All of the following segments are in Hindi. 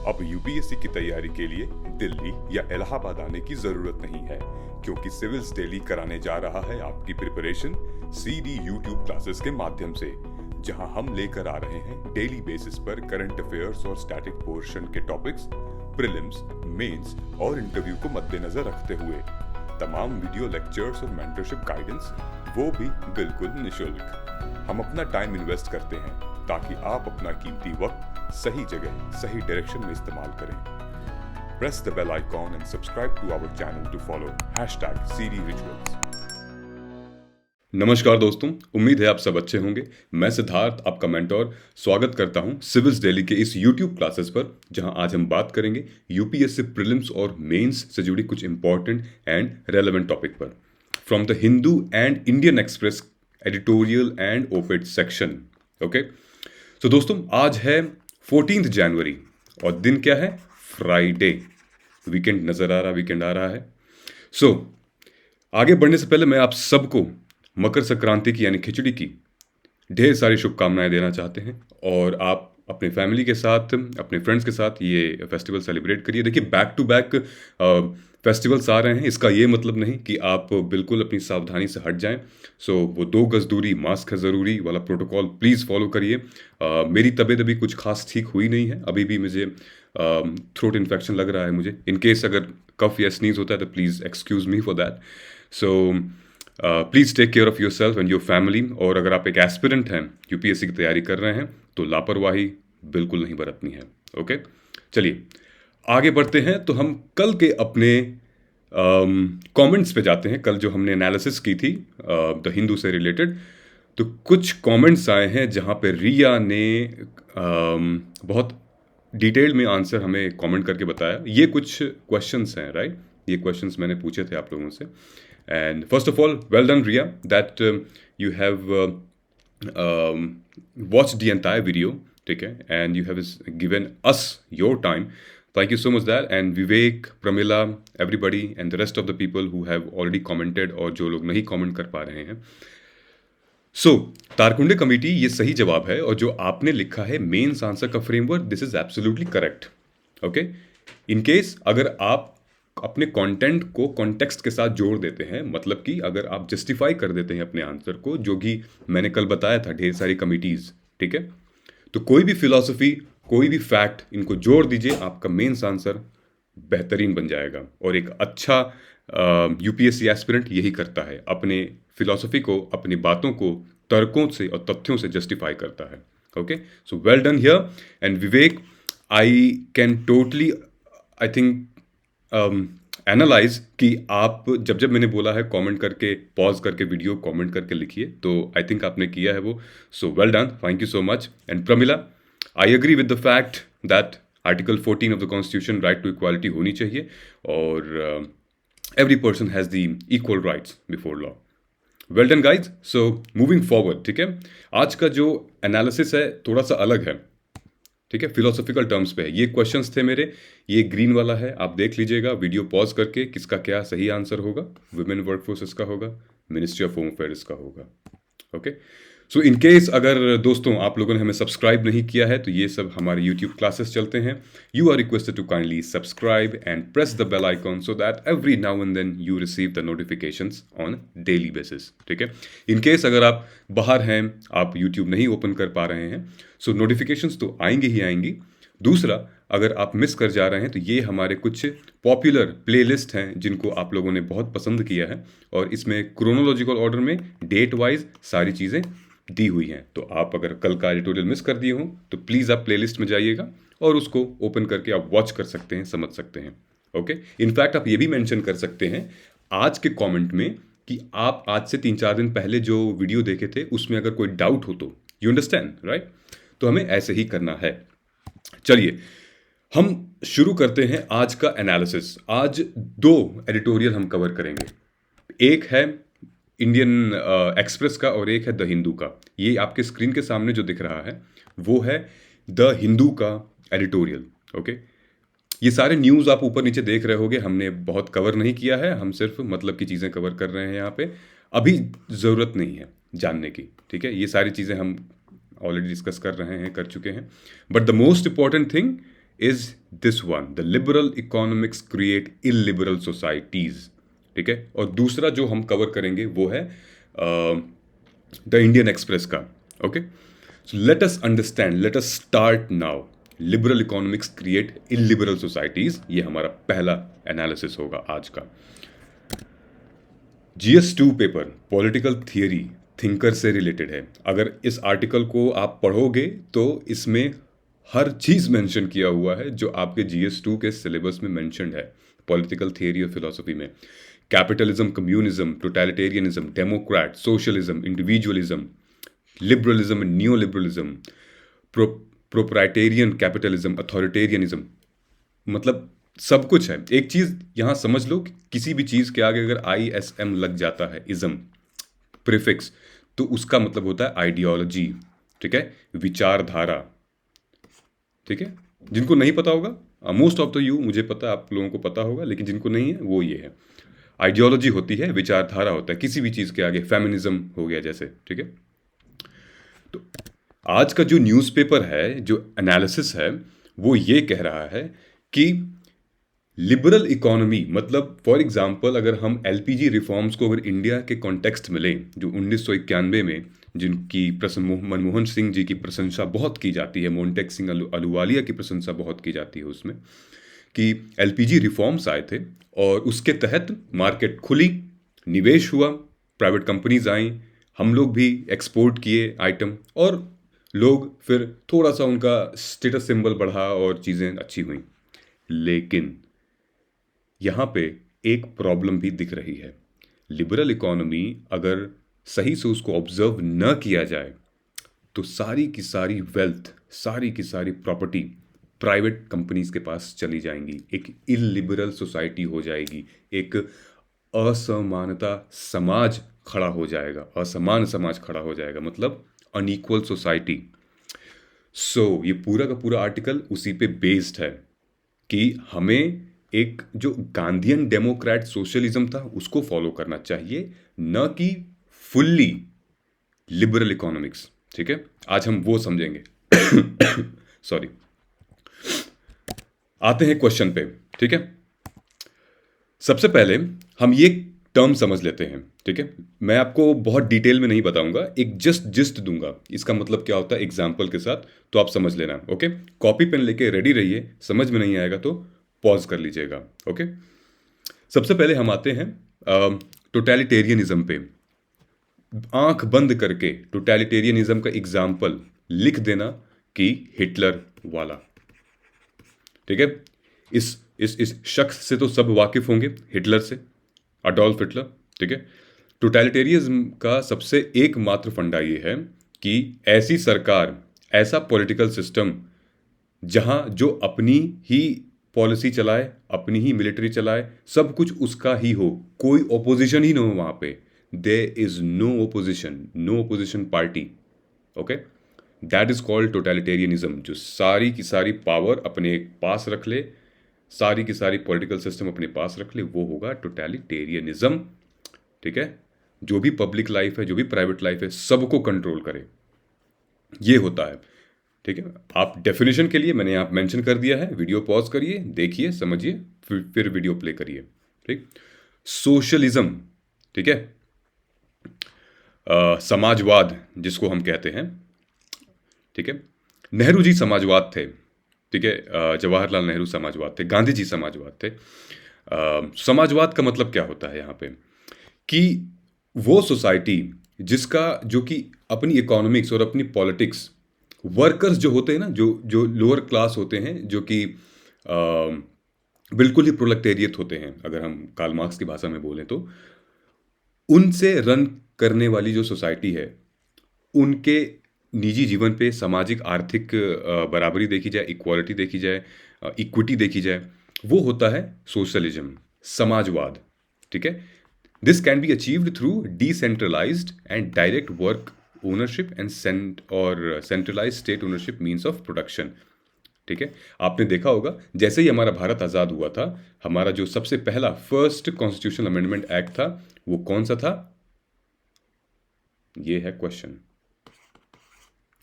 अब यूपीएससी की तैयारी के लिए दिल्ली या इलाहाबाद आने की जरूरत नहीं है, क्योंकि सिविल्स डेली कराने जा रहा है आपकी प्रिपरेशन सीडी यूट्यूब क्लासेस के माध्यम से, जहां हम लेकर आ रहे हैं डेली बेसिस पर करंट अफेयर्स और स्टैटिक पोर्शन के टॉपिक्स, प्रीलिम्स, मेंस और इंटरव्यू को मद्देनजर रखते हुए तमाम वीडियो लेक्चर्स और मेंटरशिप गाइडेंस, वो भी बिल्कुल निशुल्क। हम अपना टाइम इन्वेस्ट करते हैं ताकि आप अपना कीमती वक्त सही जगह सही डायरेक्शन में इस्तेमाल करें। Press the bell icon and subscribe to our channel to follow #CDRituals। नमस्कार दोस्तों, उम्मीद है आप सब अच्छे होंगे। मैं सिद्धार्थ, आपका मेंटोर, स्वागत करता हूं सिविल्स डेली के इस यूट्यूब क्लासेस पर, जहां आज हम बात करेंगे यूपीएससी प्रीलिम्स और मेंस से जुड़ी कुछ इंपॉर्टेंट एंड रेलेवेंट टॉपिक पर, from the Hindu and Indian express editorial and op-ed section. Okay, तो दोस्तों आज है 14 जनवरी और दिन क्या है? फ्राइडे। वीकेंड नजर आ रहा है। सो आगे बढ़ने से पहले मैं आप सबको मकर संक्रांति की यानी खिचड़ी की ढेर सारी शुभकामनाएं देना चाहते हैं, और आप अपने फैमिली के साथ, अपने फ्रेंड्स के साथ ये फेस्टिवल सेलिब्रेट करिए। देखिए, बैक टू बैक फेस्टिवल्स आ रहे हैं, इसका ये मतलब नहीं कि आप बिल्कुल अपनी सावधानी से हट जाएं। सो वो 2 गज दूरी, मास्क है ज़रूरी वाला प्रोटोकॉल प्लीज़ फॉलो करिए। मेरी तबीयत अभी कुछ खास ठीक हुई नहीं है, अभी भी मुझे थ्रोट इन्फेक्शन लग रहा है मुझे। इन केस अगर कफ या स्नीज होता है तो please excuse me for that. So please take care of yourself and your family. और अगर आप एक एस्पिरेंट हैं, यूपीएससी की तैयारी कर रहे हैं, तो लापरवाही बिल्कुल नहीं बरतनी है। ओके, चलिए आगे बढ़ते हैं। तो हम कल के अपने कमेंट्स पे जाते हैं। कल जो हमने एनालिसिस की थी द हिंदू से रिलेटेड, तो कुछ कमेंट्स आए हैं जहाँ पे रिया ने बहुत डिटेल में आंसर हमें कमेंट करके बताया। ये कुछ क्वेश्चंस हैं, राइट? ये क्वेश्चंस मैंने पूछे थे आप लोगों से। And first of all, well done Riya, that you have watched the entire video, ठीक है, and you have given us your time. Thank you so much that, and Vivek, Pramila, everybody and the rest of the people who have already commented और जो लोग नहीं कमेंट कर पा रहे हैं। So, तारकुंडे कमेटी, ये सही जवाब है। और जो आपने लिखा है मेंस आंसर का framework, this is absolutely correct. Okay, in case अगर आप अपने कंटेंट को कॉन्टेक्स्ट के साथ जोड़ देते हैं, मतलब कि अगर आप जस्टिफाई कर देते हैं अपने आंसर को, जो कि मैंने कल बताया था, ढेर सारी कमिटीज, ठीक है, तो कोई भी फिलॉसफी, कोई भी फैक्ट, इनको जोड़ दीजिए, आपका मेंस आंसर बेहतरीन बन जाएगा। और एक अच्छा यूपीएससी एस्पिरेंट यही करता है, अपने फिलॉसफी को, अपनी बातों को तर्कों से और तथ्यों से जस्टिफाई करता है। Okay, so well done here. And Vivek, I can totally, I think analyse कि आप जब मैंने बोला है कमेंट करके, पॉज करके वीडियो कमेंट करके लिखिए, तो आई थिंक आपने किया है वो। So well done, thank you so much. And Pramila, I agree with the fact that Article 14 of the Constitution, right to equality होनी चाहिए, और every person has the equal rights before law. Well done guys. So moving forward, ठीक है, आज का जो एनालिसिस है थोड़ा सा अलग है, ठीक है, फिलोसॉफिकल टर्म्स पे है। ये क्वेश्चंस थे मेरे, ये ग्रीन वाला है, आप देख लीजिएगा वीडियो पॉज करके, किसका क्या सही आंसर होगा। वुमेन वर्कफोर्स का होगा, मिनिस्ट्री ऑफ होम अफेयर्स का होगा। ओके, सो इन केस अगर दोस्तों आप लोगों ने हमें सब्सक्राइब नहीं किया है, तो ये सब हमारे यूट्यूब क्लासेस चलते हैं। You are requested to kindly subscribe and press the bell icon so that every now and then you receive the notifications on daily basis, ठीक है। इन केस अगर आप बाहर हैं, आप यूट्यूब नहीं ओपन कर पा रहे हैं, सो नोटिफिकेशंस तो आएंगी ही आएंगी। दूसरा, अगर आप मिस कर जा रहे हैं, तो ये हमारे कुछ पॉपुलर प्लेलिस्ट हैं जिनको आप लोगों ने बहुत पसंद किया है, और इसमें क्रोनोलॉजिकल ऑर्डर में डेट वाइज सारी चीज़ें दी हुई हैं। तो आप अगर कल का एडिटोरियल मिस कर दिए हो, तो प्लीज़ आप प्लेलिस्ट में जाइएगा और उसको ओपन करके आप वॉच कर सकते हैं, समझ सकते हैं। ओके, इनफैक्ट आप ये भी मेंशन कर सकते हैं आज के कमेंट में कि आप आज से 3-4 दिन पहले जो वीडियो देखे थे उसमें अगर कोई डाउट हो तो, यू अंडरस्टैंड, राइट? तो हमें ऐसे ही करना है। चलिए हम शुरू करते हैं आज का एनालिसिस। आज 2 एडिटोरियल हम कवर करेंगे, एक है इंडियन एक्सप्रेस का और एक है द हिंदू का। ये आपके स्क्रीन के सामने जो दिख रहा है वो है द हिंदू का एडिटोरियल। ओके, ये सारे न्यूज़ आप ऊपर नीचे देख रहे होगे, हमने बहुत कवर नहीं किया है, हम सिर्फ मतलब की चीज़ें कवर कर रहे हैं यहाँ पे। अभी ज़रूरत नहीं है जानने की, ठीक है, ये सारी चीज़ें हम ऑलरेडी डिस्कस कर रहे हैं, कर चुके हैं। But the most important thing is this one, the liberal economics create illiberal societies, ठीक है। और दूसरा जो हम कवर करेंगे वो है द इंडियन एक्सप्रेस का, okay. So let us understand, let us start now. Liberal economics create illiberal societies, ये हमारा पहला एनालिसिस होगा आज का। GS2 paper political theory thinker से रिलेटेड है। अगर इस आर्टिकल को आप पढ़ोगे तो इसमें हर चीज़ मेंशन किया हुआ है जो आपके GS2 के सिलेबस में मेंशन्ड है पॉलिटिकल थियरी और फिलॉसफी में। Capitalism, communism, totalitarianism, democrat, socialism, individualism, liberalism and new liberalism, proprietarian capitalism, authoritarianism, मतलब सब कुछ है। एक चीज़ यहाँ समझ लो कि किसी भी चीज़ के आगे अगर ISM लग जाता है, इज्म प्रीफिक्स, तो उसका मतलब होता है आइडियोलॉजी, ठीक है, विचारधारा, ठीक है। जिनको नहीं पता होगा, मोस्ट ऑफ द यू, मुझे पता है आप लोगों को पता होगा, लेकिन जिनको नहीं है वो ये है, आइडियोलॉजी होती है, विचारधारा होता है किसी भी चीज़ के आगे, फेमिनिज्म हो गया जैसे, ठीक है। तो आज का जो न्यूज़पेपर है, जो एनालिसिस है, वो ये कह रहा है कि लिबरल इकोनॉमी मतलब फॉर एग्जांपल अगर हम LPG रिफॉर्म्स को अगर इंडिया के कॉन्टेक्स्ट में लें, जो 1991 में जिनकी मनमोहन सिंह जी की प्रशंसा बहुत की जाती है, मोन्टेक सिंह अहलूवालिया की प्रशंसा बहुत की जाती है उसमें, कि LPG रिफॉर्म्स आए थे और उसके तहत मार्केट खुली, निवेश हुआ, प्राइवेट कंपनीज आई, हम लोग भी एक्सपोर्ट किए आइटम, और लोग फिर थोड़ा सा उनका स्टेटस सिंबल बढ़ा और चीज़ें अच्छी हुई। लेकिन यहाँ पे एक प्रॉब्लम भी दिख रही है। लिबरल इकोनॉमी अगर सही से उसको ऑब्जर्व न किया जाए तो सारी की सारी वेल्थ, सारी की सारी प्रॉपर्टी प्राइवेट कंपनीज के पास चली जाएंगी, एक इलिबरल सोसाइटी हो जाएगी, एक असमानता समाज खड़ा हो जाएगा, असमान समाज खड़ा हो जाएगा, मतलब अनइक्वल सोसाइटी। सो ये पूरा का पूरा आर्टिकल उसी पे बेस्ड है कि हमें एक जो गांधीयन डेमोक्रेट सोशलिज्म था उसको फॉलो करना चाहिए, न कि फुल्ली लिबरल इकोनॉमिक्स, ठीक है। आज हम वो समझेंगे। सॉरी, आते हैं क्वेश्चन पे, ठीक है। सबसे पहले हम ये टर्म समझ लेते हैं, ठीक है। मैं आपको बहुत डिटेल में नहीं बताऊंगा, एक जिस्ट दूंगा इसका मतलब क्या होता है एग्जाम्पल के साथ, तो आप समझ लेना, ओके। कॉपी पेन लेके रेडी रहिए, समझ में नहीं आएगा तो पॉज कर लीजिएगा, ओके। सबसे पहले हम आते हैं टोटलिटेरियनिज्म पे। आंख बंद करके टोटलिटेरियनिज्म का एग्जाम्पल लिख देना कि हिटलर वाला, ठीक है। इस शख्स से तो सब वाकिफ होंगे, हिटलर से, अडोल्फ हिटलर, ठीक है। टोटलिटेरियनिज्म का सबसे एकमात्र फंडा ये है कि ऐसी सरकार, ऐसा पॉलिटिकल सिस्टम जहां जो अपनी ही पॉलिसी चलाए, अपनी ही मिलिट्री चलाए, सब कुछ उसका ही हो, कोई ओपोजिशन ही ना हो वहां पे, there is no opposition, no opposition party, okay. That is called totalitarianism, जो सारी की सारी पावर अपने पास रख ले, सारी की सारी पॉलिटिकल सिस्टम अपने पास रख ले, वो होगा टोटलिटेरियनिज्म, ठीक है। जो भी पब्लिक लाइफ है, जो भी प्राइवेट लाइफ है, सबको कंट्रोल करे, ये होता है, ठीक है। आप डेफिनेशन के लिए मैंने यहाँ मेंशन कर दिया है, वीडियो पॉज करिए, देखिए, समझिए, फिर वीडियो प्ले करिए, ठीक। सोशलिज्म, ठीक है, समाजवाद जिसको हम कहते हैं, ठीक है। नेहरू जी समाजवाद थे, ठीक है। जवाहरलाल नेहरू समाजवाद थे, गांधी जी समाजवाद थे। समाजवाद का मतलब क्या होता है यहाँ पे, कि वो सोसाइटी जिसका, जो कि अपनी इकोनॉमिक्स और अपनी पॉलिटिक्स, वर्कर्स जो होते हैं ना, जो जो लोअर क्लास होते हैं, जो कि बिल्कुल ही प्रोलेटेरिएट होते हैं, अगर हम कार्ल मार्क्स की भाषा में बोलें तो, उनसे रन करने वाली जो सोसाइटी है, उनके निजी जीवन पे सामाजिक आर्थिक बराबरी देखी जाए, इक्वालिटी देखी जाए, इक्विटी देखी जाए, वो होता है सोशलिज्म, समाजवाद, ठीक है। This can be achieved through decentralised and direct work ownership and centralise state ownership means of production, ठीक है। आपने देखा होगा जैसे ही हमारा भारत आज़ाद हुआ था, हमारा जो सबसे पहला फर्स्ट कॉन्स्टिट्यूशनल अमेंडमेंट एक्ट था, वो कौन सा था? ये है क्वेश्चन,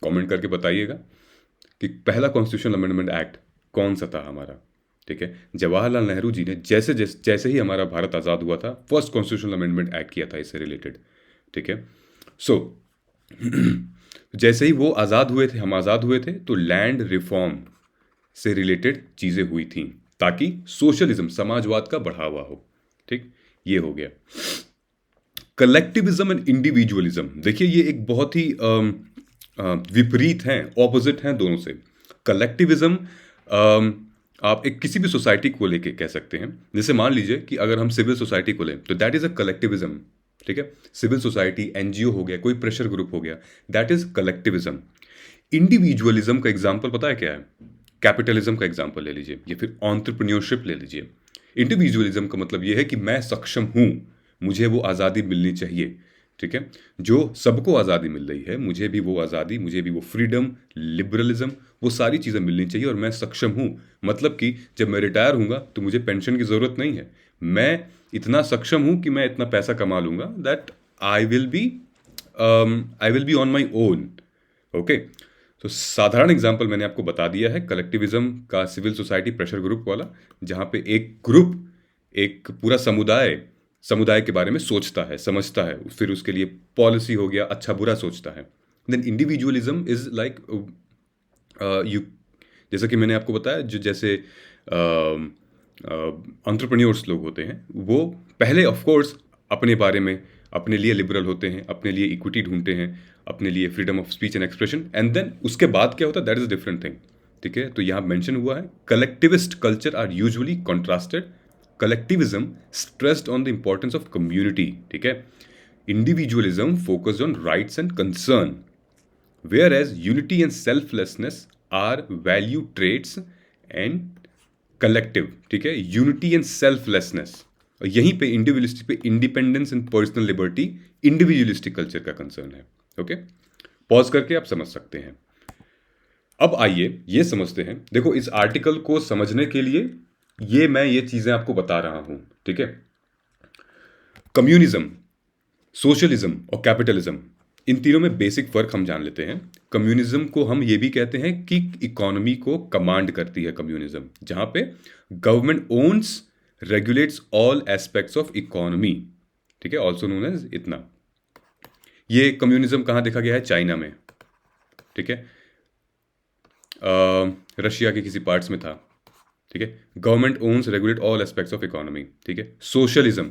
कमेंट करके बताइएगा कि पहला कॉन्स्टिट्यूशनल अमेंडमेंट एक्ट कौन सा था हमारा? ठीक है, जवाहरलाल नेहरू जी ने जैसे जैसे जैसे ही हमारा भारत आज़ाद हुआ था, फर्स्ट कॉन्स्टिट्यूशनल अमेंडमेंट एक्ट किया था इससे रिलेटेड। ठीक है, सो जैसे ही वो आज़ाद हुए थे, हम आज़ाद हुए थे, तो लैंड रिफॉर्म से रिलेटेड चीज़ें हुई थी ताकि सोशलिज्म, समाजवाद का बढ़ावा हो। ठीक, ये हो गया। कलेक्टिविज्म एंड इंडिविजुअलिज्म, देखिए ये एक बहुत ही विपरीत हैं, ऑपोजिट हैं दोनों से। कलेक्टिविज्म आप एक किसी भी सोसाइटी को लेके कह सकते हैं। जैसे मान लीजिए कि अगर हम सिविल सोसाइटी को लें तो दैट इज अ कलेक्टिविज्म। ठीक है, सिविल सोसाइटी, एनजीओ हो गया, कोई प्रेशर ग्रुप हो गया, दैट इज कलेक्टिविज्म। इंडिविजुअलिज्म का एग्जाम्पल पता है क्या है? कैपिटलिज्म का एग्जाम्पल ले लीजिए, या फिर ऑन्टरप्रेन्योरशिप ले लीजिए। इंडिविजुअलिज्म का मतलब यह है कि मैं सक्षम हूं, मुझे वो आज़ादी मिलनी चाहिए। ठीक है, जो सबको आज़ादी मिल रही है, मुझे भी वो आज़ादी, मुझे भी वो फ्रीडम, लिबरलिज्म, वो सारी चीज़ें मिलनी चाहिए, और मैं सक्षम हूँ। मतलब कि जब मैं रिटायर होऊंगा तो मुझे पेंशन की ज़रूरत नहीं है, मैं इतना सक्षम हूँ कि मैं इतना पैसा कमा लूँगा, that I will be on my own. Okay, तो साधारण एग्जाम्पल मैंने आपको बता दिया है कलेक्टिविज्म का, सिविल सोसाइटी प्रेशर ग्रुप वाला, जहाँ पे एक ग्रुप, एक पूरा समुदाय के बारे में सोचता है, समझता है, फिर उसके लिए पॉलिसी हो गया, अच्छा बुरा सोचता है। Then individualism is like you, जैसा कि मैंने आपको बताया, जो जैसे एंटरप्रेन्योर्स लोग होते हैं, वो पहले ऑफ कोर्स अपने बारे में, अपने लिए लिबरल होते हैं, अपने लिए इक्विटी ढूंढते हैं, अपने लिए freedom of speech and expression, and then उसके बाद क्या होता है, that is a different thing. ठीक है, तो यहाँ मेंशन हुआ है collectivist culture are usually contrasted, collectivism stressed on the importance of community. ठीक है, individualism focused on rights and concern, whereas unity and selflessness are value traits and collective। ठीक है, यूनिटी एंड सेल्फलेसनेस, और यहीं पे इंडिविजुअलिस्टिक पे independence and personal liberty, individualistic culture का कंसर्न है। ओके, पॉज करके आप समझ सकते हैं। अब आइए ये समझते हैं। देखो, इस आर्टिकल को समझने के लिए ये चीजें आपको बता रहा हूं। ठीक है, कम्युनिज्म, सोशलिज्म और कैपिटलिज्म, इन तीनों में बेसिक फर्क हम जान लेते हैं। कम्युनिज्म को हम ये भी कहते हैं कि इकोनॉमी को कमांड करती है कम्युनिज्म, जहां पे government owns, regulates all aspects of economy. ठीक है, ऑल्सो नोन एज इतना। ये कम्युनिज्म कहाँ देखा गया है? चाइना में। ठीक है, रशिया के किसी पार्ट्स में था। ठीक है, government owns, regulate all aspects of economy. ठीक है, सोशलिज्म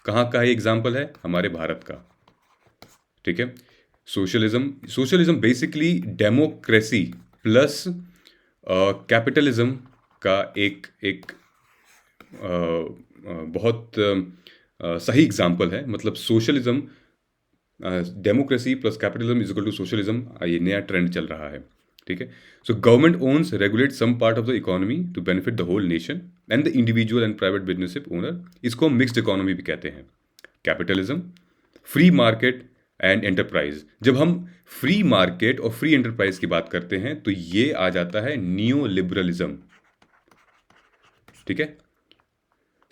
कहाँ का है एग्जाम्पल है? हमारे भारत का। ठीक है, socialism basically democracy plus capitalism का एक बहुत सही एग्जाम्पल है। मतलब socialism, democracy plus capitalism is equal to socialism, ये नया ट्रेंड चल रहा है। ठीक है, so government owns, regulate some part of the economy to benefit the whole nation and the individual and private business owner, इसको हम मिक्स्ड इकोनॉमी भी कहते हैं। Capitalism, free market and enterprise. जब हम फ्री मार्केट और फ्री एंटरप्राइज की बात करते हैं तो ये आ जाता है नियो लिबरलिज्म। ठीक है,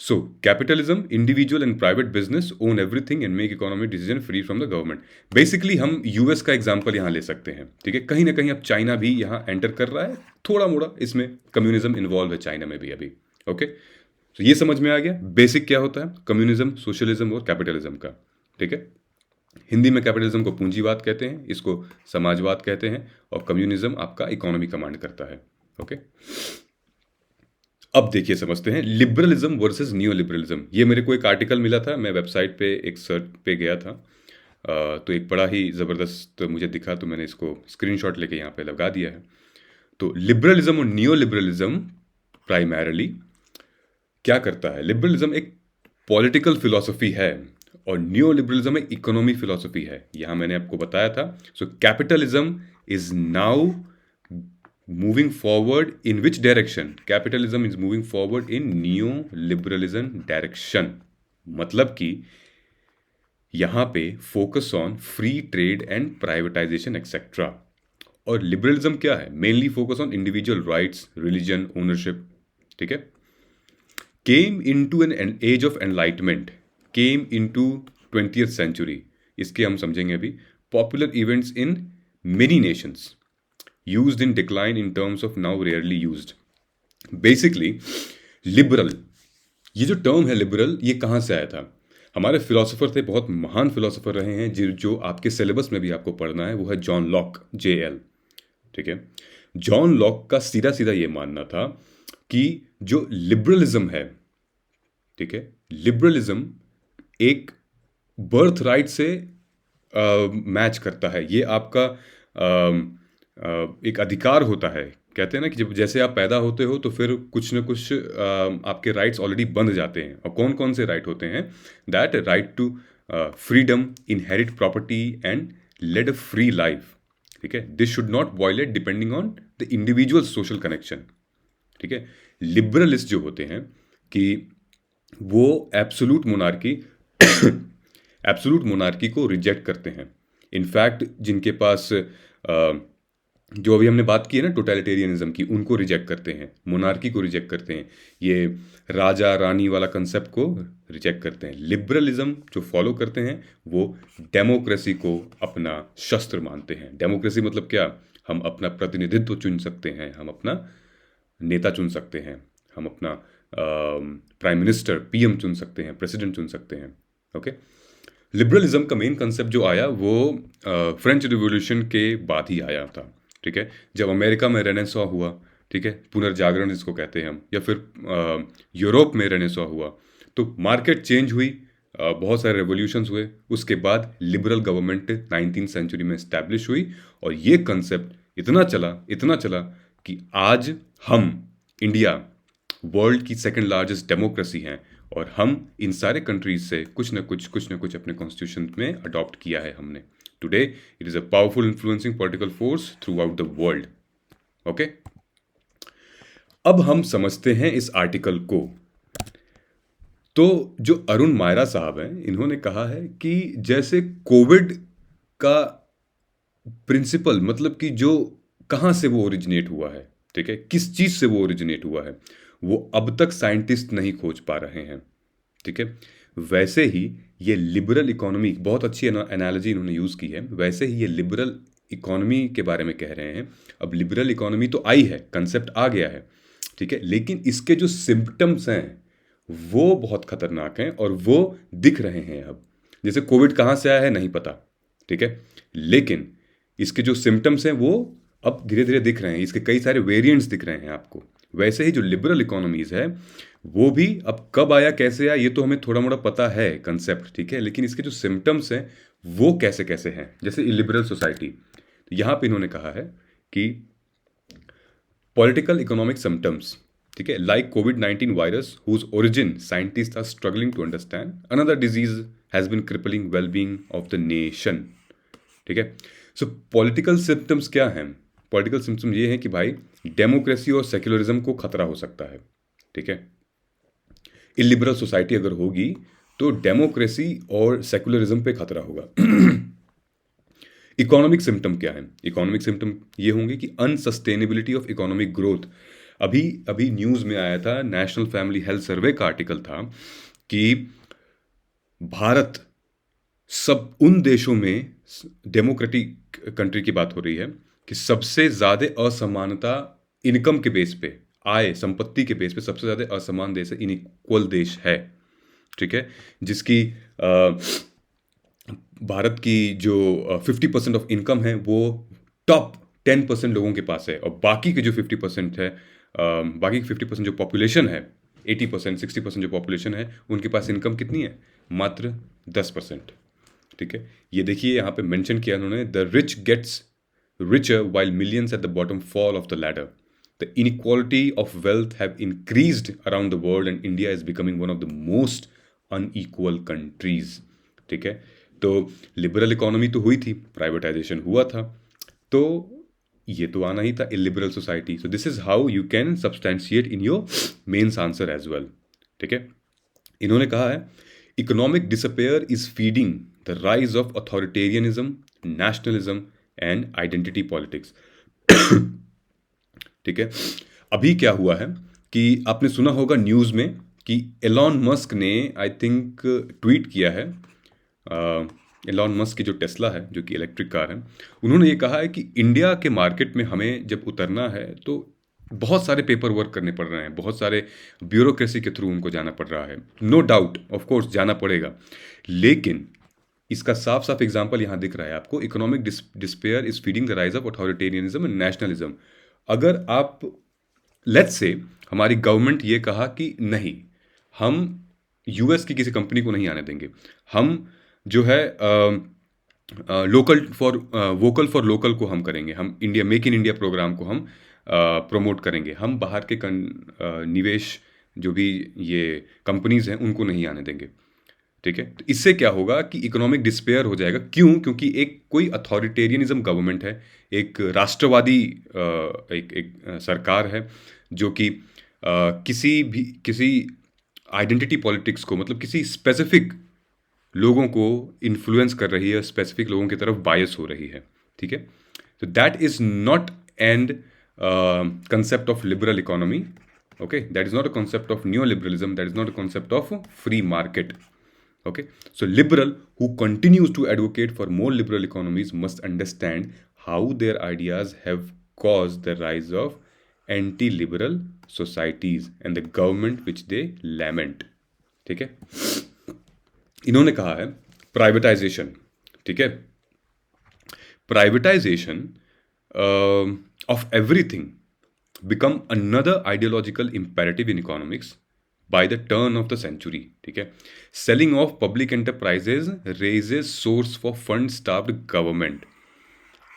so capitalism, individual and private business own everything and make economy decision free from the government. Basically हम यूएस का एग्जांपल यहां ले सकते हैं। ठीक है, कहीं ना कहीं अब चाइना भी यहां एंटर कर रहा है, थोड़ा मोड़ा इसमें कम्युनिज्म इन्वॉल्व है चाइना में भी अभी। ओके, तो ये समझ में आ गया बेसिक क्या होता है कम्युनिज्म, सोशलिज्म और कैपिटलिज्म का। ठीक है, हिंदी में कैपिटलिज्म को पूंजीवाद कहते हैं, इसको समाजवाद कहते हैं, और कम्युनिज्म आपका इकोनॉमी कमांड करता है। ओके, अब देखिए समझते हैं लिबरलिज्म वर्सेस नियो लिबरलिज्म। ये मेरे को एक आर्टिकल मिला था, मैं वेबसाइट पे एक सर्च पे गया था, तो एक बड़ा ही ज़बरदस्त मुझे दिखा, तो मैंने इसको स्क्रीनशॉट लेके यहाँ पे लगा दिया है। तो लिबरलिज्म और नियो लिबरलिज्म प्राइमरली क्या करता है? लिबरलिज्म एक पॉलिटिकल फिलॉसफी है और नियो लिबरलिज्म एक इकोनॉमी फिलॉसफी है। यहाँ मैंने आपको बताया था। So capitalism is now moving forward in which direction? Capitalism is moving forward in neoliberalism direction। मतलब कि यहां पे focus on free trade and privatisation etcetera. और लिबरलिज्म क्या है? Mainly focus on individual rights, religion, ownership. ठीक है, came into an age of enlightenment, came into 20th century. इसके हम समझेंगे अभी। Popular events in many nations, used in decline in terms of now rarely used। Basically liberal, ये जो टर्म है लिबरल, ये कहाँ से आया था? हमारे फिलोसोफर थे, बहुत महान फिलोसोफर रहे हैं, जो आपके सिलेबस में भी आपको पढ़ना है, वो है जॉन लॉक, JL। ठीक है, जॉन लॉक का सीधा सीधा ये मानना था कि जो लिबरलिज्म है, ठीक है, लिबरलिज्म एक बर्थ राइट से मैच करता है। ये आपका एक अधिकार होता है। कहते हैं ना कि जब जैसे आप पैदा होते हो तो फिर कुछ ना कुछ आपके राइट्स ऑलरेडी बंध जाते हैं। और कौन कौन से राइट होते हैं? That right to freedom, inherit property and led a free life. ठीक है, this should not violate depending on the individual social connection. ठीक है, लिबरलिस्ट जो होते हैं कि वो एब्सोलूट मोनार्की एब्सोलूट मोनार्की को रिजेक्ट करते हैं। इनफैक्ट जिनके पास जो अभी हमने बात की है ना टोटलिटेरियनिज्म की, उनको रिजेक्ट करते हैं, मोनार्की को रिजेक्ट करते हैं, ये राजा रानी वाला कंसेप्ट को रिजेक्ट करते हैं। लिबरलिज्म जो फॉलो करते हैं वो डेमोक्रेसी को अपना शस्त्र मानते हैं। डेमोक्रेसी मतलब क्या? हम अपना प्रतिनिधित्व चुन सकते हैं, हम अपना नेता चुन सकते हैं, हम अपना प्राइम मिनिस्टर PM चुन सकते हैं, प्रेसिडेंट चुन सकते हैं। ओके, लिबरलिज्म का मेन कंसेप्ट जो आया वो फ्रेंच रिवॉल्यूशन के बाद ही आया था। ठीक है, जब अमेरिका में रेनेसां हुआ, ठीक है, पुनर्जागरण जिसको कहते हैं हम, या फिर यूरोप में रेनेसां हुआ, तो मार्केट चेंज हुई, बहुत सारे रेवोल्यूशंस हुए। उसके बाद लिबरल गवर्नमेंट 19th सेंचुरी में इस्टेब्लिश हुई और ये कंसेप्ट इतना चला कि आज हम इंडिया वर्ल्ड की सेकंड लार्जेस्ट डेमोक्रेसी हैं और हम इन सारे कंट्रीज से कुछ ना कुछ अपने कॉन्स्टिट्यूशन में अडॉप्ट किया है हमने। Today it is a powerful influencing political force through out the world. Okay, अब हम समझते हैं इस आर्टिकल को। तो जो अरुण मायरा साहब हैं, इन्होंने कहा है कि जैसे कोविड का प्रिंसिपल, मतलब कि जो कहाँ से वो ओरिजिनेट हुआ है, ठीक है, किस चीज़ से वो ओरिजिनेट हुआ है, वो अब तक साइंटिस्ट नहीं खोज पा रहे हैं। ठीक है, वैसे ही ये लिबरल इकोनॉमी, बहुत अच्छी एनालॉजी इन्होंने यूज़ की है, वैसे ही ये लिबरल इकोनॉमी के बारे में कह रहे हैं। अब लिबरल इकोनॉमी तो आई है, कंसेप्ट आ गया है, ठीक है, लेकिन इसके जो सिम्पटम्स हैं वो बहुत खतरनाक हैं और वो दिख रहे हैं अब। जैसे कोविड कहाँ से आया है नहीं पता, ठीक है, लेकिन इसके जो सिम्टम्स हैं वो अब धीरे धीरे दिख रहे हैं, इसके कई सारे वेरिएंट्स दिख रहे हैं आपको। वैसे ही जो लिबरल इकोनॉमीज है वो भी अब कब आया कैसे आया ये तो हमें थोड़ा मोड़ा पता है कंसेप्ट, ठीक है, लेकिन इसके जो सिम्टम्स हैं वो कैसे कैसे हैं। जैसे लिबरल सोसाइटी, तो यहाँ पे इन्होंने कहा है कि पॉलिटिकल इकोनॉमिक सिम्टम्स, ठीक है, लाइक कोविड-19 virus whose origin scientist are struggling to understand, another disease has been crippling wellbeing of the nation. ठीक है, सो पॉलिटिकल सिम्टम्स क्या हैं? पॉलिटिकल सिम्टम्स ये हैं कि भाई डेमोक्रेसी और सेक्युलरिज्म को खतरा हो सकता है। ठीक है, इलिबरल सोसाइटी अगर होगी तो डेमोक्रेसी और सेक्युलरिज्म पे खतरा होगा। इकोनॉमिक सिम्टम क्या है? इकोनॉमिक सिम्टम ये होंगे कि अनसस्टेनेबिलिटी ऑफ इकोनॉमिक ग्रोथ। अभी अभी न्यूज़ में आया था, नेशनल फैमिली हेल्थ सर्वे का आर्टिकल था कि भारत सब उन देशों में, डेमोक्रेटिक कंट्री की बात हो रही है, कि सबसे ज़्यादा असमानता इनकम के बेस पे, आय संपत्ति के बेस पे सबसे ज़्यादा असमान देश है, इनइक्वल देश है। ठीक है, जिसकी भारत की जो 50% ऑफ इनकम है वो टॉप 10% लोगों के पास है, और बाकी के जो 50% है, बाकी 50% जो पॉपुलेशन है, 80% 60% जो पॉपुलेशन है, उनके पास इनकम कितनी है? मात्र 10%। ठीक है, ये देखिए यहाँ पे मेंशन किया उन्होंने, the rich gets richer while millions at the bottom fall of the ladder. The inequality of wealth have increased around the world and India is becoming one of the most unequal countries. ठीक है, तो लिबरल इकोनॉमी तो हुई थी, प्राइवेटाइजेशन हुआ था, तो ये तो आना ही था illiberal society. So this is how you can substantiate in your mains answer as well. ठीक है, इन्होंने कहा है economic disappear is feeding the rise of authoritarianism, nationalism and identity politics. ठीक है, अभी क्या हुआ है कि आपने सुना होगा न्यूज़ में कि एलॉन मस्क ने आई थिंक ट्वीट किया है, एलॉन मस्क की जो टेस्ला है, जो कि इलेक्ट्रिक कार है, उन्होंने ये कहा है कि इंडिया के मार्केट में हमें जब उतरना है तो बहुत सारे पेपर वर्क करने पड़ रहे हैं, बहुत सारे ब्यूरोक्रेसी के थ्रू उनको जाना पड़ रहा है। नो डाउट, ऑफ कोर्स जाना पड़ेगा, लेकिन इसका साफ साफ एग्जाम्पल यहाँ दिख रहा है आपको। Economic despair is feeding the rise of authoritarianism and nationalism. अगर आप, लेट्स से हमारी गवर्नमेंट ये कहा कि नहीं, हम यूएस की किसी कंपनी को नहीं आने देंगे, हम जो है वोकल फॉर लोकल को हम करेंगे, हम India make in India programme को हम प्रमोट करेंगे, हम बाहर के निवेश जो भी ये कंपनीज हैं उनको नहीं आने देंगे, ठीक है। तो इससे क्या होगा कि इकोनॉमिक डिस्पेयर हो जाएगा। क्यों? क्योंकि एक कोई अथॉरिटेरियनिज्म गवर्नमेंट है, एक राष्ट्रवादी एक सरकार है जो कि किसी आइडेंटिटी पॉलिटिक्स को, मतलब किसी स्पेसिफिक लोगों को इन्फ्लुएंस कर रही है, स्पेसिफिक लोगों की तरफ बायस हो रही है, ठीक है। तो that is not and concept of liberal economy, okay, that is not a concept of neoliberalism, that is not a concept of free market, okay. So liberal who continues to advocate for more liberal economies must understand how their ideas have caused the rise of anti-liberal societies and the government which they lament, ठीक है। इन्होंने कहा है प्राइवेटाइजेशन, ठीक है, privatisation of everything become another ideological imperative in economics by the turn of the century, ठीक है। Selling off public enterprises raises source for fund starved government।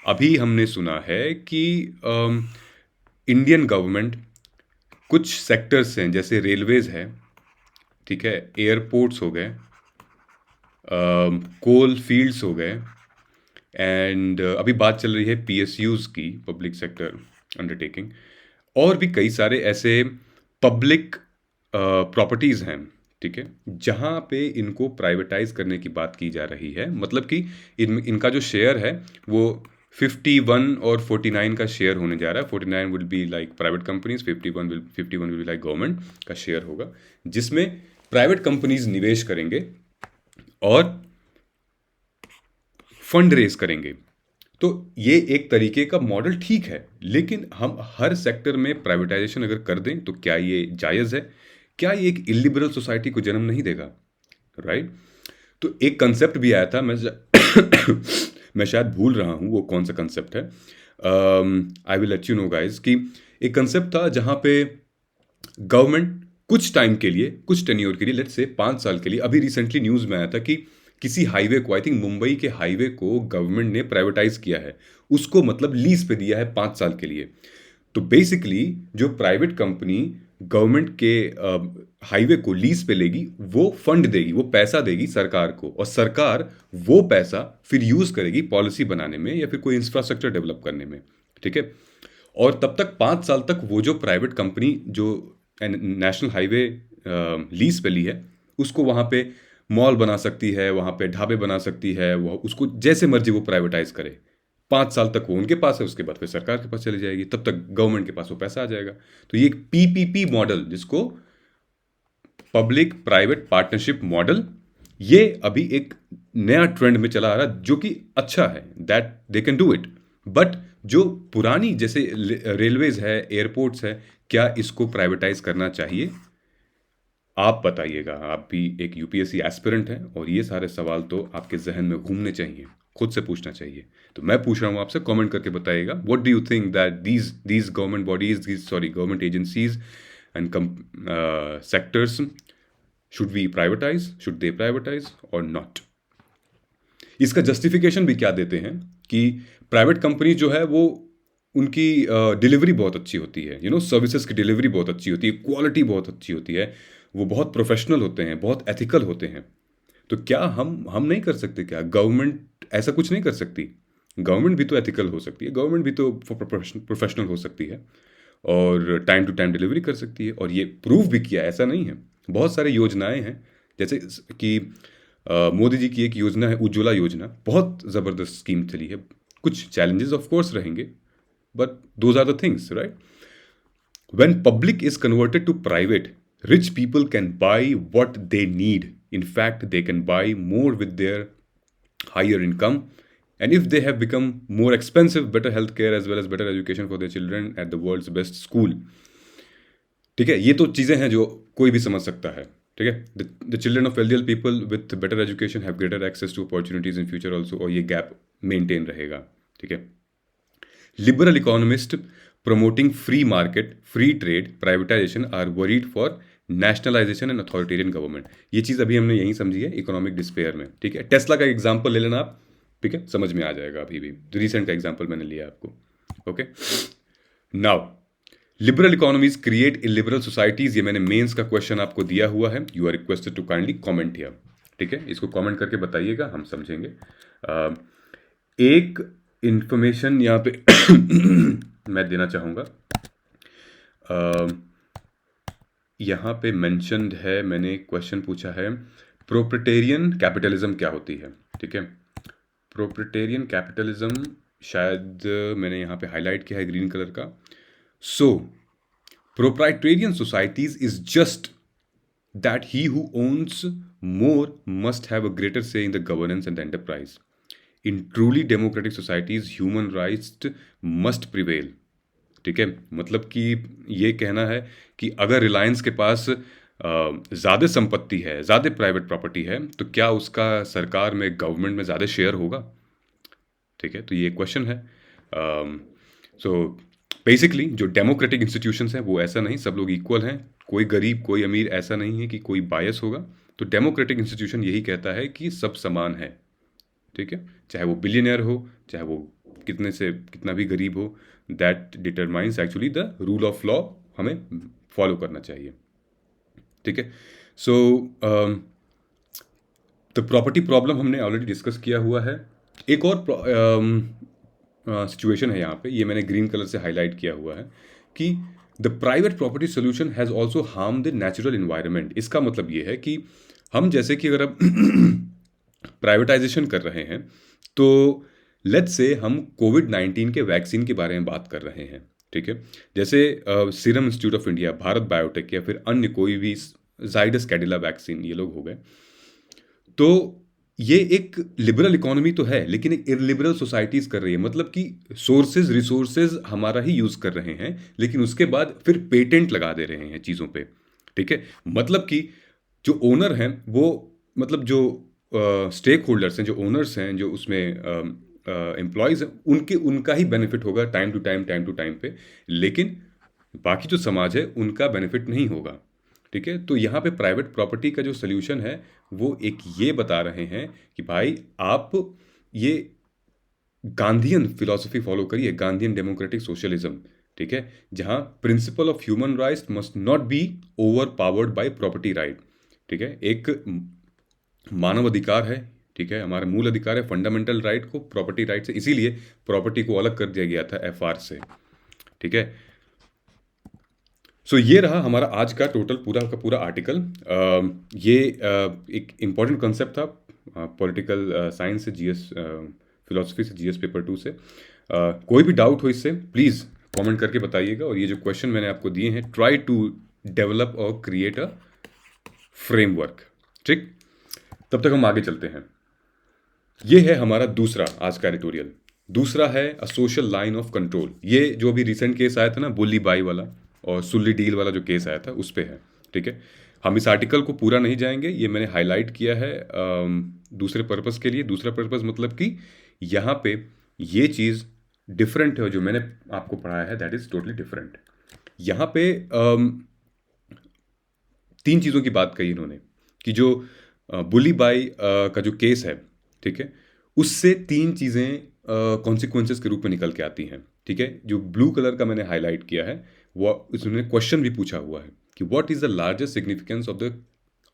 अभी हमने सुना है कि इंडियन गवर्नमेंट कुछ सेक्टर्स हैं, जैसे रेलवेज है, ठीक है, एयरपोर्ट्स हो गए, कोल फील्ड्स हो गए, एंड अभी बात चल रही है पीएसयूज की, पब्लिक सेक्टर अंडरटेकिंग, और भी कई सारे ऐसे पब्लिक प्रॉपर्टीज़ हैं, ठीक है, जहाँ पे इनको प्राइवेटाइज करने की बात की जा रही है। मतलब कि इनका जो शेयर है वो 51 और 49 का शेयर होने जा रहा है। 49 will be like private companies, 51 will be like government का शेयर होगा, जिसमें प्राइवेट कंपनीज निवेश करेंगे और फंड रेज करेंगे। तो ये एक तरीके का मॉडल ठीक है, लेकिन हम हर सेक्टर में प्राइवेटाइजेशन अगर कर दें तो क्या ये जायज़ है? क्या ये एक इलिबरल सोसाइटी को जन्म नहीं देगा? राइट। तो एक कंसेप्ट भी आया था, मैं शायद भूल रहा हूँ वो कौन सा कंसेप्ट है, I will let you know guys, कि एक कंसेप्ट था जहाँ पे गवर्नमेंट कुछ टाइम के लिए, कुछ टेन्योर के लिए, लेट्स से 5 साल के लिए, अभी रिसेंटली न्यूज़ में आया था कि किसी हाईवे को, आई थिंक मुंबई के हाईवे को गवर्नमेंट ने प्राइवेटाइज किया है, उसको मतलब लीज पे दिया है 5 साल के लिए। तो बेसिकली जो प्राइवेट कंपनी गवर्नमेंट के हाईवे को लीज पे लेगी, वो फंड देगी, वो पैसा देगी सरकार को, और सरकार वो पैसा फिर यूज करेगी पॉलिसी बनाने में या फिर कोई इंफ्रास्ट्रक्चर डेवलप करने में, ठीक है। और तब तक 5 साल तक वो जो प्राइवेट कंपनी जो नेशनल हाईवे लीज पे ली है, उसको वहाँ पे मॉल बना सकती है, वहाँ पे ढाबे बना सकती है, वो उसको जैसे मर्जी वो प्राइवेटाइज करे। 5 साल तक वो उनके पास है, उसके बाद फिर सरकार के पास चली जाएगी, तब तक गवर्नमेंट के पास वो पैसा आ जाएगा। तो ये एक पीपीपी मॉडल, जिसको पब्लिक प्राइवेट पार्टनरशिप मॉडल, ये अभी एक नया ट्रेंड में चला आ रहा है, जो कि अच्छा है, that they can do it. But जो पुरानी जैसे रेलवेज है, एयरपोर्ट्स है, क्या इसको प्राइवेटाइज करना चाहिए? आप बताइएगा, आप भी एक यूपीएससी एस्पिरेंट हैं और ये सारे सवाल तो आपके जहन में घूमने चाहिए, खुद से पूछना चाहिए। तो मैं पूछ रहा हूँ आपसे, कमेंट करके बताइएगा, what do you think that these government bodies, government agencies and sectors, should we privatise, should they privatise और नॉट? इसका जस्टिफिकेशन भी क्या देते हैं कि प्राइवेट कंपनी जो है वो, उनकी डिलीवरी बहुत अच्छी होती है, सर्विसेज की डिलीवरी बहुत अच्छी होती है, क्वालिटी बहुत अच्छी होती है, वो बहुत प्रोफेशनल होते हैं, बहुत एथिकल होते हैं। तो क्या हम नहीं कर सकते? क्या गवर्नमेंट ऐसा कुछ नहीं कर सकती? गवर्नमेंट भी तो एथिकल हो सकती है, गवर्नमेंट भी तो प्रोफेशनल हो सकती है और टाइम टू टाइम डिलीवरी कर सकती है, और ये प्रूव भी किया, ऐसा नहीं है। बहुत सारे योजनाएं हैं, जैसे कि मोदी जी की एक योजना है उज्ज्वला योजना, बहुत ज़बरदस्त स्कीम चली है। कुछ चैलेंजेस ऑफ कोर्स रहेंगे, but those are the things, right? When public is converted to private, rich people can buy what they need. In fact, they can buy more with their higher income and if they have become more expensive, better healthcare as well as better education for their children at the world's best school. ठीक है, ये तो चीज़ें हैं जो कोई भी समझ सकता है. ठीक है, the children of wealthy people with better education have greater access to opportunities in future also, और ये गैप मेंटेन रहेगा. ठीक है, liberal economist promoting free market, free trade, privatization are worried for nationalization and authoritarian government. ये चीज़ अभी हमने यही समझी है इकोनॉमिक डिस्पेयर में. ठीक है, टेस्ला का एग्जांपल ले लेना आप. ठीक है, समझ में आ जाएगा. अभी भी रिसेंट का एग्जांपल मैंने लिया आपको. Okay, now liberal economies create illiberal societies. ये मैंने मेंस का क्वेश्चन आपको दिया हुआ है. You are requested to kindly comment here. ठीक है, इसको कमेंट करके बताइएगा, हम समझेंगे. एक इंफॉर्मेशन यहाँ पे मैं देना चाहूँगा. यहाँ पे मेंशन्ड है, मैंने क्वेश्चन पूछा है, प्रोप्रिटेरियन कैपिटलिज्म क्या होती है. ठीक है, प्रोप्रिटेरियन कैपिटलिज्म शायद मैंने यहाँ पे हाईलाइट किया है ग्रीन कलर का. सो proprietarian societies is just that he who owns more must have a greater say in the governance and the enterprise. In truly democratic societies, human rights must prevail. ठीक है, मतलब कि ये कहना है कि अगर रिलायंस के पास ज़्यादा संपत्ति है, ज़्यादा प्राइवेट प्रॉपर्टी है, तो क्या उसका सरकार में, गवर्नमेंट में ज़्यादा शेयर होगा. ठीक है, तो ये क्वेश्चन है. सो बेसिकली जो डेमोक्रेटिक इंस्टीट्यूशंस हैं वो ऐसा नहीं, सब लोग इक्वल हैं, कोई गरीब कोई अमीर ऐसा नहीं है कि कोई बायस होगा. तो डेमोक्रेटिक इंस्टीट्यूशन यही कहता है कि सब समान है. ठीक है, चाहे वो बिलियनियर हो, चाहे वो कितने से कितना भी गरीब हो, that determines actually the rule of law. हमें फॉलो करना चाहिए. ठीक है, सो द प्रॉपर्टी प्रॉब्लम हमने ऑलरेडी डिस्कस किया हुआ है. एक और सिचुएशन है यहाँ पे, ये मैंने ग्रीन कलर से हाईलाइट किया हुआ है कि the private property solution has also harm the natural environment. इसका मतलब ये है कि हम जैसे कि अगर अब प्राइवेटाइजेशन कर रहे हैं, तो लेट्स से हम कोविड-19 के वैक्सीन के बारे में बात कर रहे हैं. ठीक है, जैसे serum institute of India, Bharat biotech या फिर अन्य कोई भी, जाइडस कैडिला वैक्सीन, ये लोग हो गए. तो ये एक लिबरल इकोनॉमी तो है, लेकिन एक इलिबरल सोसाइटीज़ कर रही है. मतलब कि सोर्सेज रिसोर्सेज हमारा ही यूज़ कर रहे हैं, लेकिन उसके बाद फिर पेटेंट लगा दे रहे हैं चीज़ों पे. ठीक है, मतलब कि जो ओनर हैं वो, मतलब जो स्टेक होल्डर्स हैं, जो ओनर्स हैं, जो उसमें एम्प्लॉयज़ हैं, उनका ही बेनिफिट होगा टाइम टू टाइम पे, लेकिन बाकी जो समाज है उनका बेनिफिट नहीं होगा. ठीक है, तो यहाँ पे प्राइवेट प्रॉपर्टी का जो सोल्यूशन है वो एक ये बता रहे हैं कि भाई आप ये गांधीयन फिलॉसफी फॉलो करिए, गांधीयन डेमोक्रेटिक सोशलिज्म. ठीक है, जहाँ principle of human rights must not be over powered by property right. ठीक है, एक मानव अधिकार है. ठीक है, हमारा मूल अधिकार है फंडामेंटल राइट को प्रॉपर्टी राइट से, इसीलिए प्रॉपर्टी को अलग कर दिया गया था FR से. ठीक है, सो ये रहा हमारा आज का टोटल पूरा का पूरा आर्टिकल. ये एक इम्पॉर्टेंट कंसेप्ट था पॉलिटिकल साइंस से, GS फिलोसफी से, GS पेपर 2 से. कोई भी डाउट हो इससे प्लीज़ कमेंट करके बताइएगा. और ये जो क्वेश्चन मैंने आपको दिए हैं, ट्राई टू डेवलप और क्रिएट अ फ्रेमवर्क. ठीक, तब तक हम आगे चलते हैं. ये है हमारा दूसरा आज का एडिटोरियल. दूसरा है a social line of control. ये जो अभी रिसेंट केस आया था ना, बुल्ली बाई वाला और सुल्ली डील वाला जो केस आया था, उस पे है. ठीक है, हम इस आर्टिकल को पूरा नहीं जाएंगे, ये मैंने हाईलाइट किया है दूसरे पर्पस के लिए. दूसरा पर्पस मतलब कि यहाँ पे ये चीज़ डिफरेंट है, जो मैंने आपको पढ़ाया है दैट इज़ टोटली डिफरेंट. यहाँ पे 3 चीज़ों की बात कही इन्होंने कि जो बुली बाई का जो केस है, ठीक है, उससे 3 चीज़ें कॉन्सिक्वेंसेस के रूप में निकल के आती हैं. ठीक है, जो ब्लू कलर का मैंने हाईलाइट किया है वो, उसने क्वेश्चन भी पूछा हुआ है कि what is the largest significance of the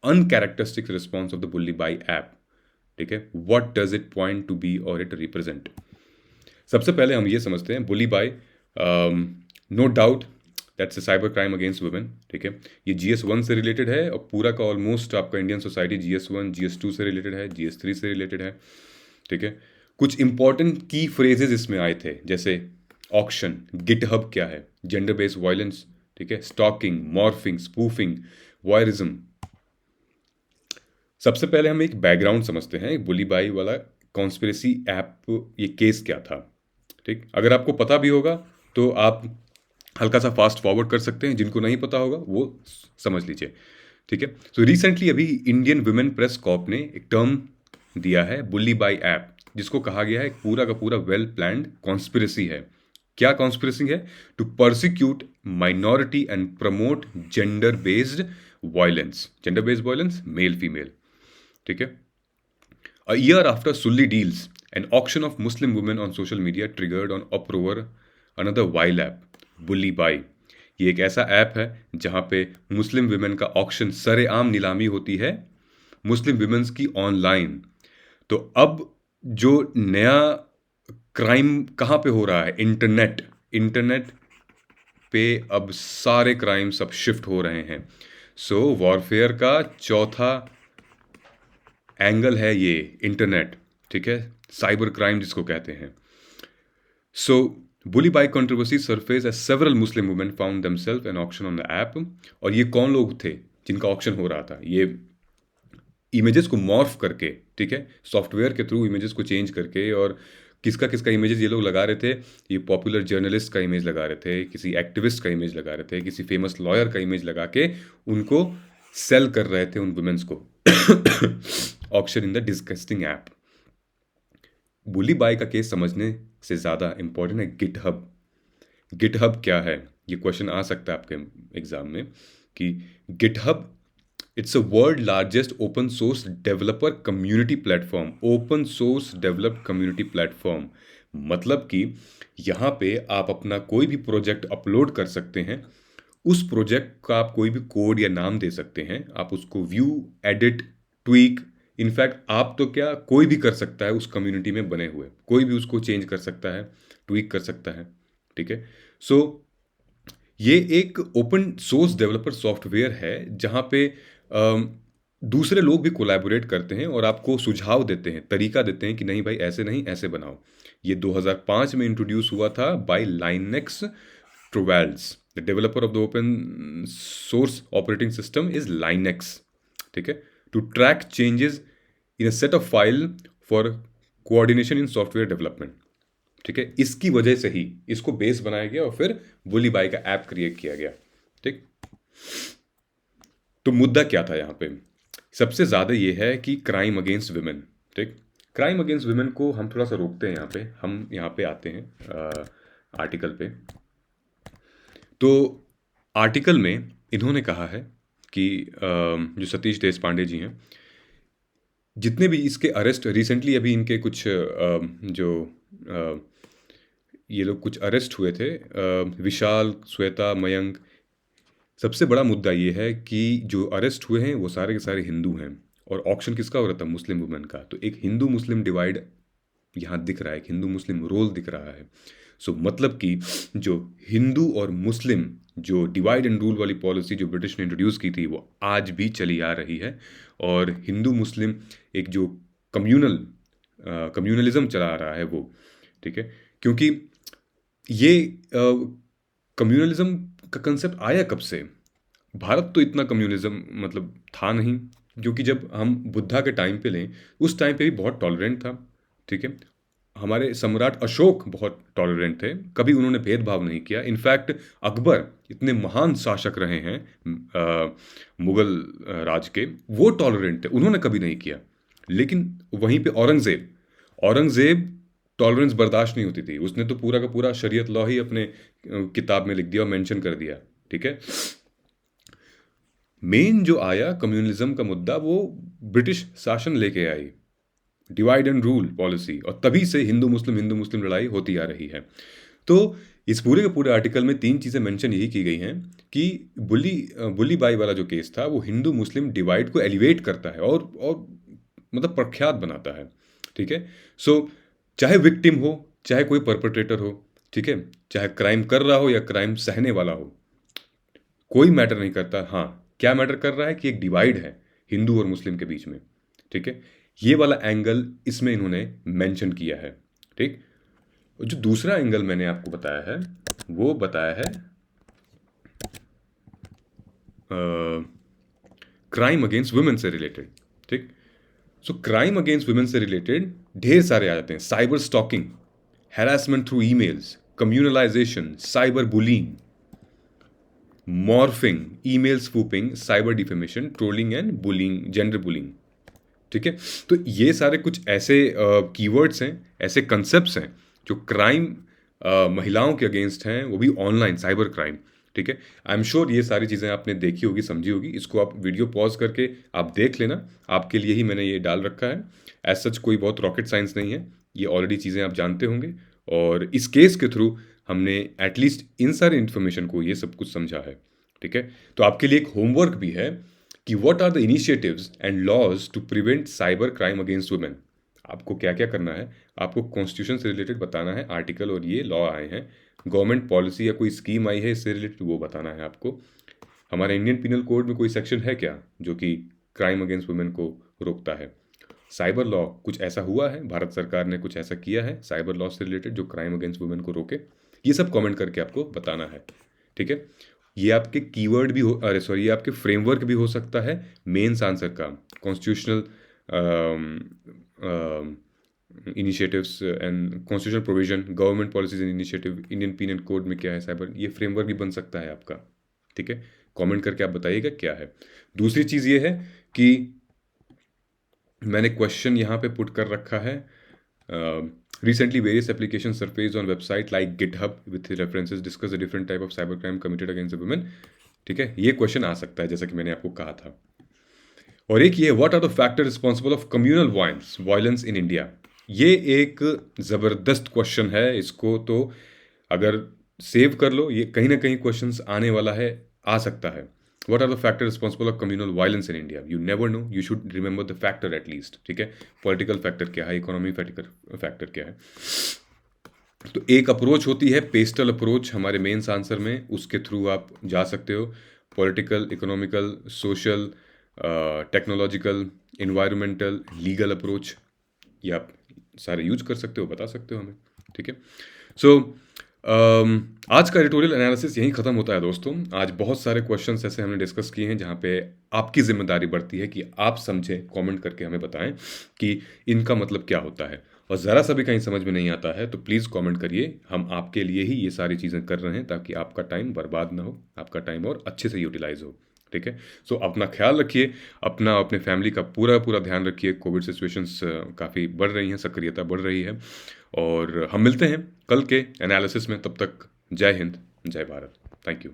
uncharacteristic response of the Bulli Bai app. ठीक है, what does it point to be और इट रिप्रेजेंट. सबसे पहले हम ये समझते हैं Bulli Bai, no doubt that's a cyber crime against women. ठीक है, ये GS1 से रिलेटेड है और पूरा का ऑलमोस्ट आपका इंडियन सोसाइटी GS1 GS2 से रिलेटेड है, GS3 से रिलेटेड है. ठीक है, कुछ इंपॉर्टेंट की फ्रेजेस इसमें आए थे, जैसे ऑक्शन, गिटहब क्या है, जेंडर बेस्ड वायलेंस. ठीक है, स्टॉकिंग, मॉर्फिंग, स्पूफिंग, वॉयरिज्म. सबसे पहले हम एक बैकग्राउंड समझते हैं बुली बाई वाला कॉन्स्पिरेसी ऐप ये केस क्या था, ठीक। अगर आपको पता भी होगा तो आप हल्का सा फास्ट फॉरवर्ड कर सकते हैं, जिनको नहीं पता होगा वो समझ लीजिए, ठीक है। सो रिसेंटली अभी इंडियन वुमेन प्रेस कॉर्प ने एक टर्म दिया है बुल्ली बाई ऐप, जिसको कहा गया है एक पूरा का पूरा वेल प्लान्ड कॉन्स्पिरेसी है। क्या कॉन्स्पिरेसी है? To persecute minority and promote gender based violence, male female, ठीक है। A year after Sulli deals, an auction of Muslim women on social media triggered on uproar another vile app, Bully Buy। ये एक ऐसा ऐप है जहां पे मुस्लिम वुमेन का ऑक्शन सरेआम नीलामी होती है मुस्लिम वुमेन्स की ऑनलाइन। तो अब जो नया क्राइम कहाँ पे हो रहा है? इंटरनेट पे अब सारे क्राइम सब शिफ्ट हो रहे हैं। सो वॉरफेयर का चौथा एंगल है ये इंटरनेट, ठीक है, साइबर क्राइम जिसको कहते हैं। So Bulli Bai controversy surface as several Muslim women found themselves an auction on the app. और ये कौन लोग थे जिनका ऑक्शन हो रहा था? ये इमेजेस को मॉर्फ करके, ठीक है, सॉफ्टवेयर के थ्रू इमेजेस को चेंज करके, और किसका किसका इमेजेस ये लोग लगा रहे थे? ये पॉपुलर जर्नलिस्ट का इमेज लगा रहे थे, किसी एक्टिविस्ट का इमेज लगा रहे थे, किसी फेमस लॉयर का इमेज लगा के उनको सेल कर रहे थे उन वुमेन्स को। Auction in the disgusting app. Bulli Bai का केस समझने से ज़्यादा इंपॉर्टेंट है गिटहब। गिटहब क्या है? ये क्वेश्चन आ सकता है आपके एग्जाम में कि GitHub it's a world largest open source developer community platform. Open source develop community platform मतलब कि यहाँ पे आप अपना कोई भी प्रोजेक्ट अपलोड कर सकते हैं। उस प्रोजेक्ट का आप कोई भी कोड या नाम दे सकते हैं, आप उसको व्यू, एडिट, ट्वीक, इनफैक्ट आप तो क्या कोई भी कर सकता है उस कम्युनिटी में बने हुए, कोई भी उसको चेंज कर सकता है, ट्वीक कर सकता है, ठीक है। सो ये एक ओपन सोर्स डेवलपर सॉफ्टवेयर है जहाँ पे दूसरे लोग भी कोलैबोरेट करते हैं और आपको सुझाव देते हैं, तरीका देते हैं कि नहीं भाई ऐसे नहीं, ऐसे बनाओ। ये 2005 में इंट्रोड्यूस हुआ था by Linus Torvalds. The developer of the open source operating system is Linux, ठीक है, to track changes in a set of file for coordination in software development, ठीक है। इसकी वजह से ही इसको बेस बनाया गया और फिर बुली बाई का ऐप क्रिएट किया गया, ठीक। तो मुद्दा क्या था यहाँ पे? सबसे ज़्यादा ये है कि क्राइम अगेंस्ट वुमेन, ठीक। क्राइम अगेंस्ट वुमेन को हम थोड़ा सा रोकते हैं यहाँ पे, हम यहाँ पे आते हैं आर्टिकल पे। तो आर्टिकल में इन्होंने कहा है कि जो सतीश देशपांडे जी हैं, जितने भी इसके अरेस्ट रिसेंटली अभी इनके कुछ ये लोग कुछ अरेस्ट हुए थे, विशाल, श्वेता, मयंक। सबसे बड़ा मुद्दा ये है कि जो अरेस्ट हुए हैं वो सारे के सारे हिंदू हैं और ऑक्शन किसका हो रहा था? मुस्लिम वुमेन का। तो एक हिंदू मुस्लिम डिवाइड यहाँ दिख रहा है, एक हिंदू मुस्लिम रोल दिख रहा है। सो मतलब कि जो हिंदू और मुस्लिम जो डिवाइड एंड रूल वाली पॉलिसी जो ब्रिटिश ने इंट्रोड्यूस की थी वो आज भी चली आ रही है। और हिंदू मुस्लिम एक जो कम्युनलिज्म चला आ रहा है वो, ठीक है। क्योंकि ये कम्युनलिज्म का कंसेप्ट आया कब से? भारत तो इतना कम्युनिज्म मतलब था नहीं, क्योंकि जब हम बुद्धा के टाइम पे लें, उस टाइम पे भी बहुत टॉलरेंट था, ठीक है। हमारे सम्राट अशोक बहुत टॉलरेंट थे, कभी उन्होंने भेदभाव नहीं किया। इनफैक्ट अकबर इतने महान शासक रहे हैं मुगल राज के, वो टॉलरेंट थे, उन्होंने कभी नहीं किया। लेकिन वहीं पे औरंगजेब टॉलरेंस बर्दाश्त नहीं होती थी, उसने तो पूरा का पूरा शरीयत लॉ ही अपने किताब में लिख दिया और मेंशन कर दिया, ठीक है। मेन जो आया कम्युनलिज्म का मुद्दा वो ब्रिटिश शासन लेके आई, डिवाइड एंड रूल पॉलिसी, और तभी से हिंदू मुस्लिम लड़ाई होती आ रही है। तो इस पूरे के पूरे आर्टिकल में 3 चीज़ें मेंशन यही की गई हैं कि बुल्ली बाई वाला जो केस था वो हिंदू मुस्लिम डिवाइड को एलिवेट करता है और मतलब प्रख्यात बनाता है, ठीक है। सो चाहे विक्टिम हो, चाहे कोई परपेट्रेटर हो, ठीक है, चाहे क्राइम कर रहा हो या क्राइम सहने वाला हो, कोई मैटर नहीं करता। हाँ, क्या मैटर कर रहा है कि एक डिवाइड है हिंदू और मुस्लिम के बीच में, ठीक है। ये वाला एंगल इसमें इन्होंने मेंशन किया है, ठीक। जो दूसरा एंगल मैंने आपको बताया है वो बताया है क्राइम अगेंस्ट वुमेन से रिलेटेड, ठीक। सो क्राइम अगेंस्ट वुमेन से रिलेटेड ढेर सारे आ जाते हैं। Cyber stalking, harassment through emails, communalization, cyber bullying, morphing, email spoofing, cyber defamation, trolling and bullying, gender bullying. ठीक है, तो ये सारे कुछ ऐसे कीवर्ड्स हैं, ऐसे कंसेप्ट्स हैं जो क्राइम महिलाओं के अगेंस्ट हैं, वो भी ऑनलाइन साइबर क्राइम। ठीक है, आई एम श्योर ये सारी चीज़ें आपने देखी होगी, समझी होगी। इसको आप वीडियो पॉज करके आप देख लेना, आपके लिए ही मैंने ये डाल रखा है। एज सच कोई बहुत रॉकेट साइंस नहीं है, ये ऑलरेडी चीज़ें आप जानते होंगे। और इस केस के थ्रू हमने एटलीस्ट इन सारे इन्फॉर्मेशन को ये सब कुछ समझा है। ठीक है, तो आपके लिए एक होमवर्क भी है कि what are the initiatives and laws to prevent cyber crime against women. आपको क्या क्या करना है, आपको कॉन्स्टिट्यूशन से रिलेटेड बताना है, आर्टिकल और ये लॉ आए हैं, गवर्नमेंट पॉलिसी या कोई स्कीम आई है इससे रिलेटेड, वो बताना है आपको। हमारे इंडियन पिनल कोड में कोई सेक्शन है क्या जो कि क्राइम अगेंस्ट वुमेन को रोकता है? साइबर लॉ कुछ ऐसा हुआ है, भारत सरकार ने कुछ ऐसा किया है साइबर लॉ से रिलेटेड जो क्राइम अगेंस्ट वुमेन को रोके? ये सब कमेंट करके आपको बताना है। ठीक है, ये आपके कीवर्ड भी हो, अरे सॉरी, ये आपके फ्रेमवर्क भी हो सकता है मेंस आंसर का। Constitutional initiatives and constitutional provision, government policies and initiative, Indian penal code में क्या है साइबर, ये फ्रेमवर्क भी बन सकता है आपका। ठीक है, कमेंट करके आप बताइएगा क्या है। दूसरी चीज़ ये है कि मैंने क्वेश्चन यहाँ पे पुट कर रखा है, recently various applications surfaced on website like GitHub with references discuss the different type of cybercrime committed against the women। ठीक है, ये क्वेश्चन आ सकता है जैसा कि मैंने आपको कहा था। और एक ये, what are the factor responsible of communal violence in India. ये एक ज़बरदस्त क्वेश्चन है, इसको तो अगर सेव कर लो, ये कहीं ना कहीं क्वेश्चंस आने वाला है, आ सकता है। What are the factors responsible of communal violence in India? You never know. You should remember the factor at least. ठीक है, पॉलिटिकल फैक्टर क्या है, इकोनॉमी फैक्टर क्या है। तो एक अप्रोच होती है पेस्टल अप्रोच हमारे मेंस आंसर में, उसके थ्रू आप जा सकते हो। Political, economical, social, technological, environmental, legal approach, ये आप सारे यूज कर सकते हो, बता सकते हो हमें। ठीक है, सो आज का एडिटोरियल एनालिसिस यहीं ख़त्म होता है दोस्तों। आज बहुत सारे क्वेश्चंस ऐसे हमने डिस्कस किए हैं जहाँ पे आपकी जिम्मेदारी बढ़ती है कि आप समझें, कमेंट करके हमें बताएं कि इनका मतलब क्या होता है। और ज़रा सा भी कहीं समझ में नहीं आता है तो प्लीज़ कमेंट करिए, हम आपके लिए ही ये सारी चीज़ें कर रहे हैं ताकि आपका टाइम बर्बाद ना हो, आपका टाइम और अच्छे से यूटिलाइज हो। ठीक है, सो अपना ख्याल रखिए, अपने फैमिली का पूरा ध्यान रखिए। कोविड सिचुएशंस काफ़ी बढ़ रही हैं, सक्रियता बढ़ रही है, और हम मिलते हैं कल के एनालिसिस में। तब तक जय हिंद, जय भारत, थैंक यू।